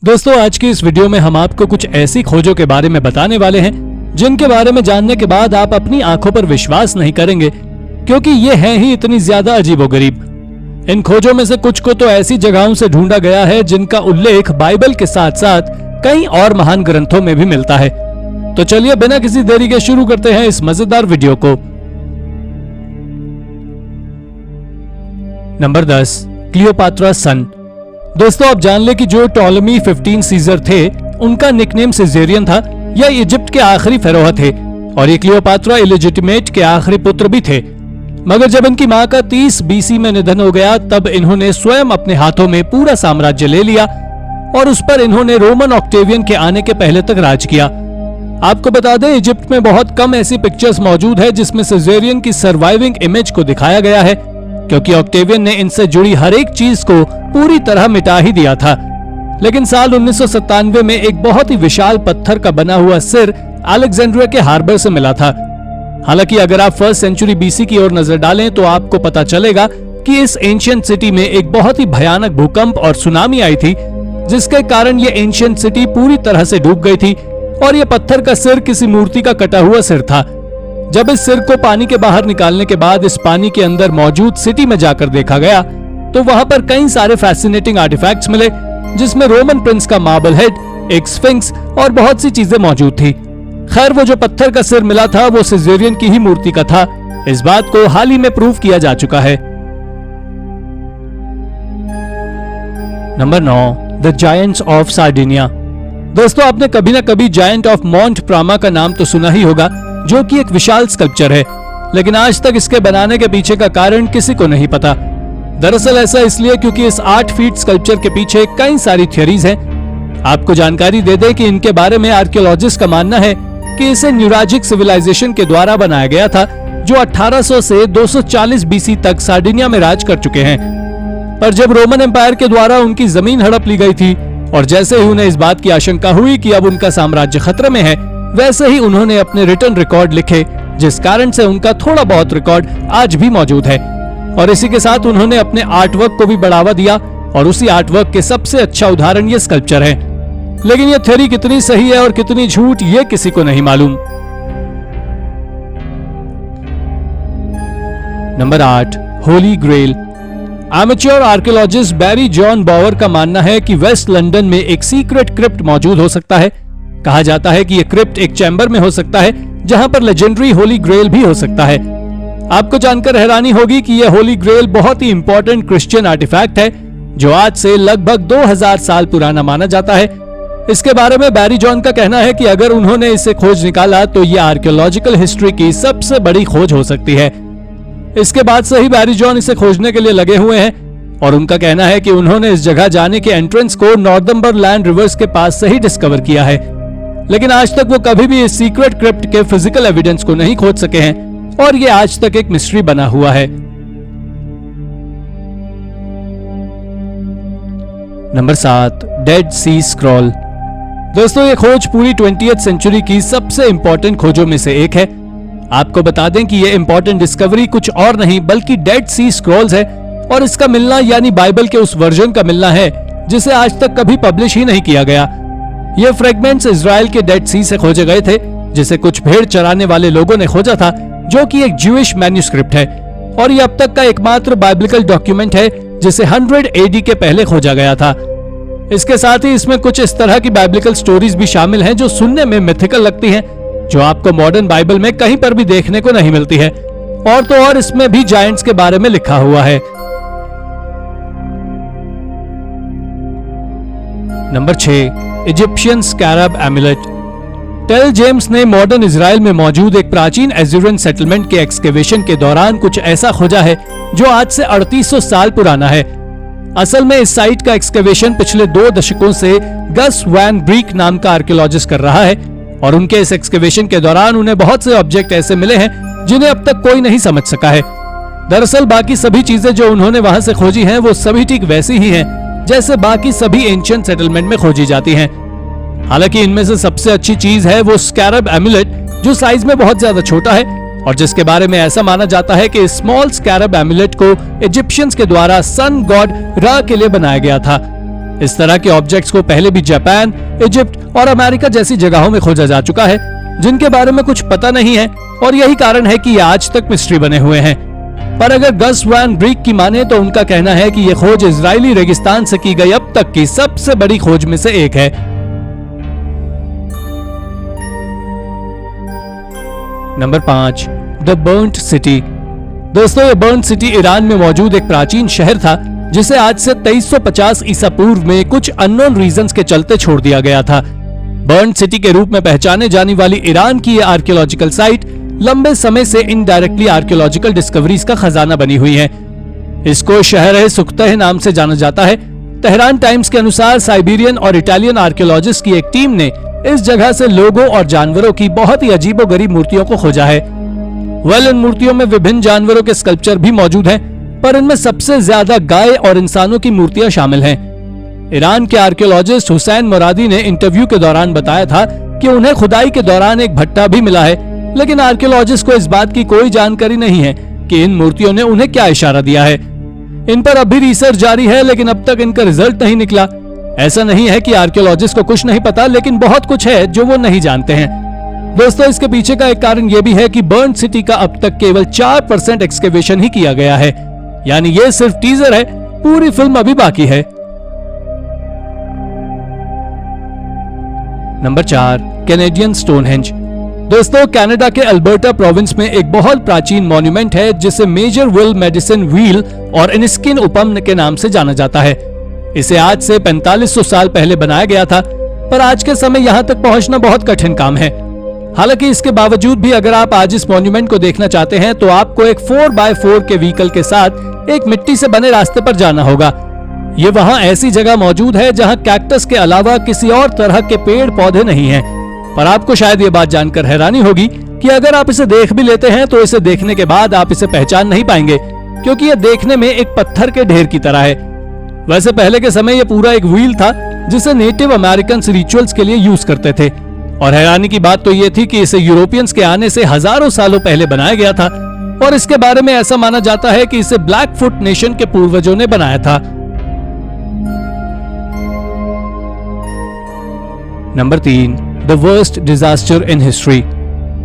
दोस्तों, आज की इस वीडियो में हम आपको कुछ ऐसी खोजों के बारे में बताने वाले हैं जिनके बारे में जानने के बाद आप अपनी आंखों पर विश्वास नहीं करेंगे, क्योंकि ये हैं ही इतनी ज्यादा अजीबोगरीब। इन खोजों में से कुछ को तो ऐसी जगहों से ढूंढा गया है जिनका उल्लेख बाइबल के साथ साथ कई और महान ग्रंथों में भी मिलता है। तो चलिए बिना किसी देरी के शुरू करते हैं इस मजेदार वीडियो को। नंबर 10, क्लियोपात्रा सन। दोस्तों, आप जान ले कि जो टॉलेमी 15 सीजर थे उनका निकनेम सिजेरियन था। यह इजिप्ट के आखिरी फेरोह थे और ये क्लियोपात्रा इलेजिटिमेट के आखिरी पुत्र भी थे। मगर जब इनकी मां का 30 बीसी में निधन हो गया तब इन्होंने स्वयं अपने हाथों में पूरा साम्राज्य ले लिया और उस पर इन्होंने रोमन ऑक्टेवियन के आने के पहले तक राज किया। आपको बता दें, इजिप्ट में बहुत कम ऐसी पिक्चर्स मौजूद है जिसमें सिजेरियन की सर्वाइविंग इमेज को दिखाया गया है, क्योंकि ऑक्टेवियन ने इनसे जुड़ी हर एक चीज को पूरी तरह मिटा ही दिया था। लेकिन साल 1997 में एक बहुत ही विशाल पत्थर का बना हुआ सिर अलेक्जेंड्रिया के हार्बर से मिला था। हालांकि अगर आप 1st सेंचुरी बीसी की ओर नजर डालें तो आपको पता चलेगा कि इस एंशिएंट सिटी में एक बहुत ही भयानक भूकंप और सुनामी आई थी, जिसके कारण ये एंशिएंट सिटी पूरी तरह से डूब गई थी और ये पत्थर का सिर किसी मूर्ति का कटा हुआ सिर था। जब इस सिर को पानी के बाहर निकालने के बाद इस पानी के अंदर मौजूद सिटी में जाकर देखा गया तो वहां पर कई सारे फैसिनेटिंग आर्टिफैक्ट्स मिले, जिसमें रोमन प्रिंस का मार्बल हेड, एक स्फिंक्स और बहुत सी चीजें मौजूद थी। खैर, वो जो पत्थर का सिर मिला था वो सिजेरियन की ही मूर्ति का था। इस बात को हाल ही में प्रूव किया जा चुका है। Number 9, the giants of Sardinia. दोस्तों, आपने कभी ना कभी जायंट ऑफ मॉन्ट प्रामा का नाम तो सुना ही होगा, जो कि एक विशाल स्कल्पचर है, लेकिन आज तक इसके बनाने के पीछे का कारण किसी को नहीं पता। दरअसल ऐसा इसलिए क्योंकि इस 8 फीट स्कल्पचर के पीछे कई सारी थ्योरीज हैं। आपको जानकारी दे दें कि इनके बारे में आर्कियोलॉजिस्ट का मानना है कि इसे न्यूराजिक सिविलाइजेशन के द्वारा बनाया गया था, जो 1800 से 240 बीसी तक सार्डिनिया में राज कर चुके हैं। पर जब रोमन एम्पायर के द्वारा उनकी जमीन हड़प ली गई थी और जैसे ही उन्हें इस बात की आशंका हुई कि अब उनका साम्राज्य खतरे में है, वैसे ही उन्होंने अपने रिटर्न रिकॉर्ड लिखे, जिस कारण से उनका थोड़ा बहुत रिकॉर्ड आज भी मौजूद है। और इसी के साथ उन्होंने अपने आर्टवर्क को भी बढ़ावा दिया और उसी आर्टवर्क के सबसे अच्छा उदाहरण ये स्कल्पचर है। लेकिन ये थ्योरी कितनी सही है और कितनी झूठ, ये किसी को नहीं मालूम। Number 8, holy grail. Amateur archaeologist Barry John Bower का मानना है कि वेस्ट लंदन में एक सीक्रेट क्रिप्ट मौजूद हो सकता है। कहा जाता है कि यह क्रिप्ट एक चैम्बर में हो सकता है जहां पर लेजेंडरी होली ग्रेल भी हो सकता है। आपको जानकर हैरानी होगी कि यह होली ग्रेल बहुत ही इंपॉर्टेंट क्रिश्चियन आर्टिफैक्ट है, जो आज से लगभग 2000 साल पुराना माना जाता है। इसके बारे में बैरी जॉन का कहना है कि अगर उन्होंने इसे खोज निकाला तो यह आर्कियोलॉजिकल हिस्ट्री की सबसे बड़ी खोज हो सकती है। इसके बाद से ही बैरी जॉन इसे खोजने के लिए लगे हुए हैं और उनका कहना है कि उन्होंने इस जगह जाने के एंट्रेंस को नॉर्थम्बरलैंड रिवर्स के पास से ही डिस्कवर किया है। लेकिन आज तक वो कभी भी इस सीक्रेट क्रिप्ट के फिजिकल एविडेंस को नहीं खोज सके हैं और ये आज तक एक मिस्ट्री बना हुआ है। नंबर 7, डेड सी स्क्रॉल। दोस्तों, ये खोज पूरी 20th सेंचुरी की सबसे इंपॉर्टेंट खोजों में से एक है। आपको बता दें कि ये इंपॉर्टेंट डिस्कवरी कुछ और नहीं बल्कि डेड सी स्क्रॉल्स है और इसका मिलना यानी बाइबल के उस वर्जन का मिलना है जिसे आज तक कभी पब्लिश ही नहीं किया गया। ये फ्रेगमेंट्स इजराइल के डेड सी से खोजे गए थे, जिसे कुछ भेड़ चराने वाले लोगों ने खोजा था, जो कि एक ज्यूइश मैन्युस्क्रिप्ट है और ये अब तक का एकमात्र बाइबलिकल डॉक्यूमेंट है जिसे 100 AD के पहले खोजा गया था। इसके साथ ही इसमें कुछ इस तरह की बाइबलिकल स्टोरीज भी शामिल हैं जो सुनने में मिथिकल लगती हैं, जो आपको मॉडर्न बाइबल में कहीं पर भी देखने को नहीं मिलती है। और तो और इसमें भी जायंट्स के बारे में लिखा हुआ है। Number 6, Egyptian scarab amulet. टेल जेम्स ने मॉडर्न इजराइल में मौजूद एक प्राचीन एजुरियन सेटलमेंट के एक्सकेवेशन के दौरान कुछ ऐसा खोजा है जो आज से 3800 साल पुराना है। असल में इस साइट का एक्सकेवेशन पिछले 2 दशकों से गस वैन ब्रीक नाम का आर्कियोलॉजिस्ट कर रहा है और उनके इस एक्सकेवेशन के दौरान उन्हें बहुत से ऑब्जेक्ट ऐसे मिले हैं जिन्हें अब तक कोई नहीं समझ सका है। दरअसल बाकी सभी चीजें जो उन्होंने वहां से खोजी हैं वो सभी ठीक वैसी ही हैं जैसे बाकी सभी एंशिएंट सेटलमेंट में खोजी जाती हैं। हालांकि इनमें से सबसे अच्छी चीज है वो स्कैरब एमुलेट, जो साइज में बहुत ज्यादा छोटा है और जिसके बारे में ऐसा माना जाता है कि स्मॉल स्कैरब एमुलेट को इजिप्शियंस के द्वारा सन गॉड रा के लिए बनाया गया था। इस तरह के ऑब्जेक्ट्स को पहले भी जापान, इजिप्ट और अमेरिका जैसी जगहों में खोजा जा चुका है, जिनके बारे में कुछ पता नहीं है, और यही कारण है कि ये आज तक मिस्ट्री बने हुए हैं। पर अगर गस वैन ब्रीक की माने तो उनका कहना है कि ये खोज इजरायली रेगिस्तान से की गई अब तक की सबसे बड़ी खोज में से एक है। Number 5, the burnt city. दोस्तों, ये बर्न्ट सिटी ईरान में मौजूद एक प्राचीन शहर था, जिसे आज से 2350 ईसा पूर्व में कुछ अननोन रीजंस के चलते छोड़ दिया गया था। बर्न्ट सिटी के रूप में पहचाने जाने वाली ईरान की ये आर्कियोलॉजिकल साइट लंबे समय से इनडायरेक्टली आर्कियोलॉजिकल डिस्कवरीज का खजाना बनी हुई है। इसको शहर सुख्तह नाम से जाना जाता है। तेहरान टाइम्स के अनुसार साइबेरियन और इटालियन आर्कियोलॉजिस्ट की एक टीम ने इस जगह से लोगों और जानवरों की बहुत ही अजीबोगरीब मूर्तियों को खोजा है। इन मूर्तियों में विभिन्न जानवरों के स्कल्पचर भी मौजूद हैं, पर इनमें सबसे ज्यादा गाय और इंसानों की मूर्तियां शामिल हैं। ईरान के आर्कियोलॉजिस्ट हुसैन मुरादी ने इंटरव्यू के दौरान बताया था कि उन्हें खुदाई के दौरान एक भट्टा भी मिला है, लेकिन आर्कियोलॉजिस्ट को इस बात की कोई जानकारी नहीं है कि इन मूर्तियों ने उन्हें क्या इशारा दिया है। इन पर अभी रिसर्च जारी है, लेकिन अब तक इनका रिजल्ट नहीं निकला। ऐसा नहीं है कि आर्कियोलॉजिस्ट को कुछ नहीं पता, लेकिन बहुत कुछ है जो वो नहीं जानते हैं। दोस्तों, इसके पीछे का एक कारण यह भी है कि बर्न्ट सिटी का अब तक केवल 4% एक्सकेवेशन ही किया गया है, यानी ये सिर्फ टीजर है, पूरी फिल्म अभी बाकी है। Number 4, Canadian Stonehenge. दोस्तों, कनाडा के अल्बर्टा प्रोविंस में एक बहुत प्राचीन मॉन्यूमेंट है जिसे मेजर विल मेडिसिन व्हील और इनस्किन उपम्न के नाम से जाना जाता है। इसे आज से 4500 साल पहले बनाया गया था, पर आज के समय यहाँ तक पहुँचना बहुत कठिन काम है। हालांकि इसके बावजूद भी अगर आप आज इस मॉन्यूमेंट को देखना चाहते हैं तो आपको एक 4x4 के व्हीकल के साथ एक मिट्टी से बने रास्ते पर जाना होगा। ये वहाँ ऐसी जगह मौजूद है जहाँ कैक्टस के अलावा किसी और तरह के पेड़ पौधे नहीं हैं। पर आपको शायद ये बात जानकर हैरानी होगी कि अगर आप इसे देख भी लेते हैं तो इसे देखने के बाद आप इसे पहचान नहीं पाएंगे, क्योंकि ये देखने में एक पत्थर के ढेर की तरह है। वैसे पहले के समय ये पूरा एक व्हील था जिसे नेटिव अमेरिकन रिचुअल्स के लिए यूज करते थे, और हैरानी की बात तो ये थी कि इसे यूरोपियंस के आने से हजारों सालों पहले बनाया गया था, और इसके बारे में ऐसा माना जाता है कि इसे ब्लैकफुट नेशन के पूर्वजों ने बनाया था। Number 3, the worst disaster in history.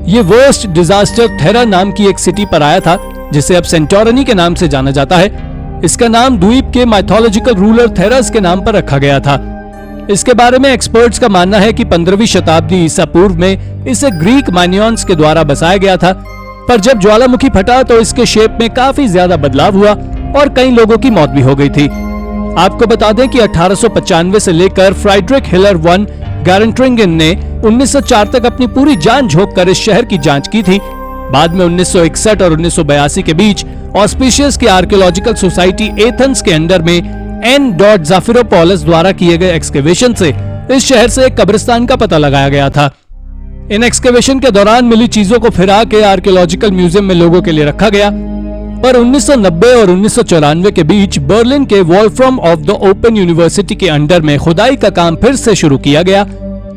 ये वर्स्ट डिजास्टर थेरा नाम की एक सिटी पर आया था, जिसे अब सेंटोरनी के नाम से जाना जाता है। इसका नाम द्वीप के माइथोलॉजिकल रूलर थेरस के नाम पर रखा गया था। इसके बारे में एक्सपर्ट्स का मानना है कि 15वीं शताब्दी ईसा पूर्व में इसे ग्रीक माइनियंस के द्वारा बसाया गया था, पर जब ज्वालामुखी फटा तो इसके शेप में काफी ज्यादा बदलाव हुआ और कई लोगों की मौत भी हो गई थी। आपको बता दें कि 1895 से लेकर फ्राइड्रिक हिलर वन गारंट्रिंगन ने 1904 तक अपनी पूरी जान झोंक कर इस शहर की जांच की थी। बाद में 1961 और 1982 के बीच ऑस्पिशियस की आर्कियोलॉजिकल सोसाइटी एथेंस के अंडर में एन. ज़ाफिरोपोलिस द्वारा किए गए एक्सकेवेशन से इस शहर से एक कब्रिस्तान का पता लगाया गया था। इन एक्सकेवेशन के दौरान मिली चीजों को फिरा के आर्कियोलॉजिकल म्यूजियम में लोगों के लिए रखा गया, पर 1990 और 1994 के बीच बर्लिन के Wolfram of the open university के अंडर में खुदाई का काम फिर से शुरू किया गया,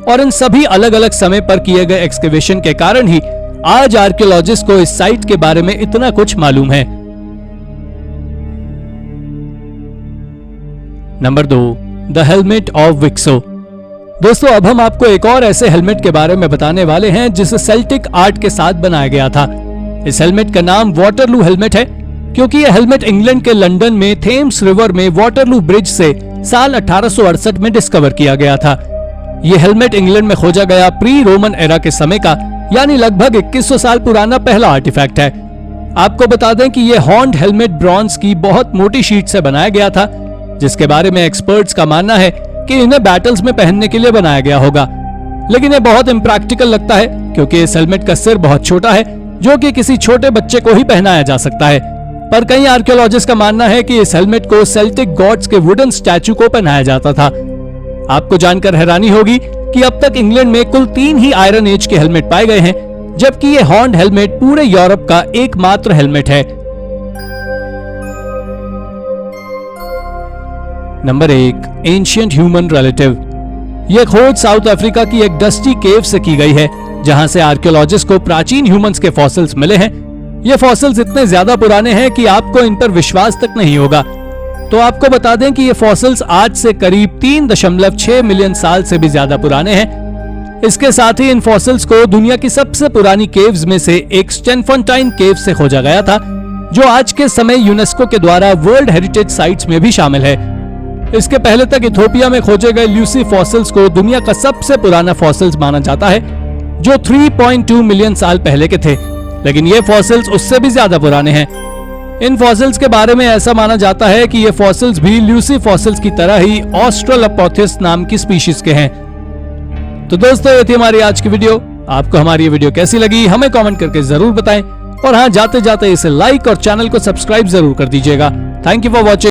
और इन सभी अलग अलग समय पर किए गए एक्सकेवेशन के कारण ही आज आर्कियोलॉजिस्ट को इस साइट के बारे में इतना कुछ मालूम है। Number 2, the helmet of Vixo. दोस्तों, अब हम आपको एक और ऐसे हेलमेट के बारे में बताने वाले हैं जिसे सेल्टिक आर्ट के साथ बनाया गया था। इस हेलमेट का नाम वाटरलू हेलमेट है, क्योंकि यह हेलमेट इंग्लैंड के लंदन में थेम्स रिवर में वाटरलू ब्रिज से साल 1868 में डिस्कवर किया गया था। यह हेलमेट इंग्लैंड में खोजा गया प्री रोमन एरा के समय का, यानी लगभग 2100 साल पुराना पहला आर्टिफैक्ट है। आपको बता दें कि यह हॉर्न्ड हेलमेट ब्रॉन्ज की बहुत मोटी शीट से बनाया गया था, जिसके बारे में एक्सपर्ट्स का मानना है कि इन्हें बैटल्स में पहनने के लिए बनाया गया होगा। लेकिन यह बहुत इम्प्रैक्टिकल लगता है, क्योंकि इस हेलमेट का सिर बहुत छोटा है, जो कि किसी छोटे बच्चे को ही पहनाया जा सकता है। पर कई आर्कियोलॉजिस्ट का मानना है कि इस हेलमेट को सेल्टिक गॉड्स के वुडन स्टैचू को पहनाया जाता था। आपको जानकर हैरानी होगी कि अब तक इंग्लैंड में कुल 3 ही आयरन एज के हेलमेट पाए गए हैं, जबकि ये हॉर्न्ड हेलमेट पूरे यूरोप का एकमात्र हेलमेट है। Number 1, ancient human relative. यह खोज साउथ अफ्रीका की एक डस्टी केव से की गई है, जहां से आर्कियोलॉजिस्ट को प्राचीन ह्यूमंस के फॉसिल्स मिले हैं। ये फॉसिल्स इतने ज्यादा पुराने हैं कि आपको इन पर विश्वास तक नहीं होगा। तो आपको बता दें कि ये फॉसिल्स आज से करीब 3.6 मिलियन साल से भी ज्यादा पुराने हैं। इसके साथ ही इन फॉसिल्स को दुनिया की सबसे पुरानी केव्स में से एक स्टेनफोंटाइन केव से खोजा गया था, जो आज के समय यूनेस्को के द्वारा वर्ल्ड हेरिटेज साइट्स में भी शामिल है। इसके पहले तक इथोपिया में खोजे गए ल्यूसी फॉसिल्स को दुनिया का सबसे पुराना फॉसिल्स माना जाता है, जो 3.2 मिलियन साल पहले के थे, लेकिन ये फॉसिल्स उससे भी ज्यादा पुराने हैं। इन फॉसिल्स के बारे में ऐसा माना जाता है कि ये फॉसिल्स भी ल्यूसी फॉसिल्स की तरह ही ऑस्ट्रेलोपिथेकस नाम की स्पीशीज के हैं। तो दोस्तों, ये थी हमारी आज की वीडियो। आपको हमारी ये वीडियो कैसी लगी हमें कमेंट करके जरूर बताएं, और हाँ, जाते जाते इसे लाइक और चैनल को सब्सक्राइब जरूर कर दीजिएगा। Thank you for watching.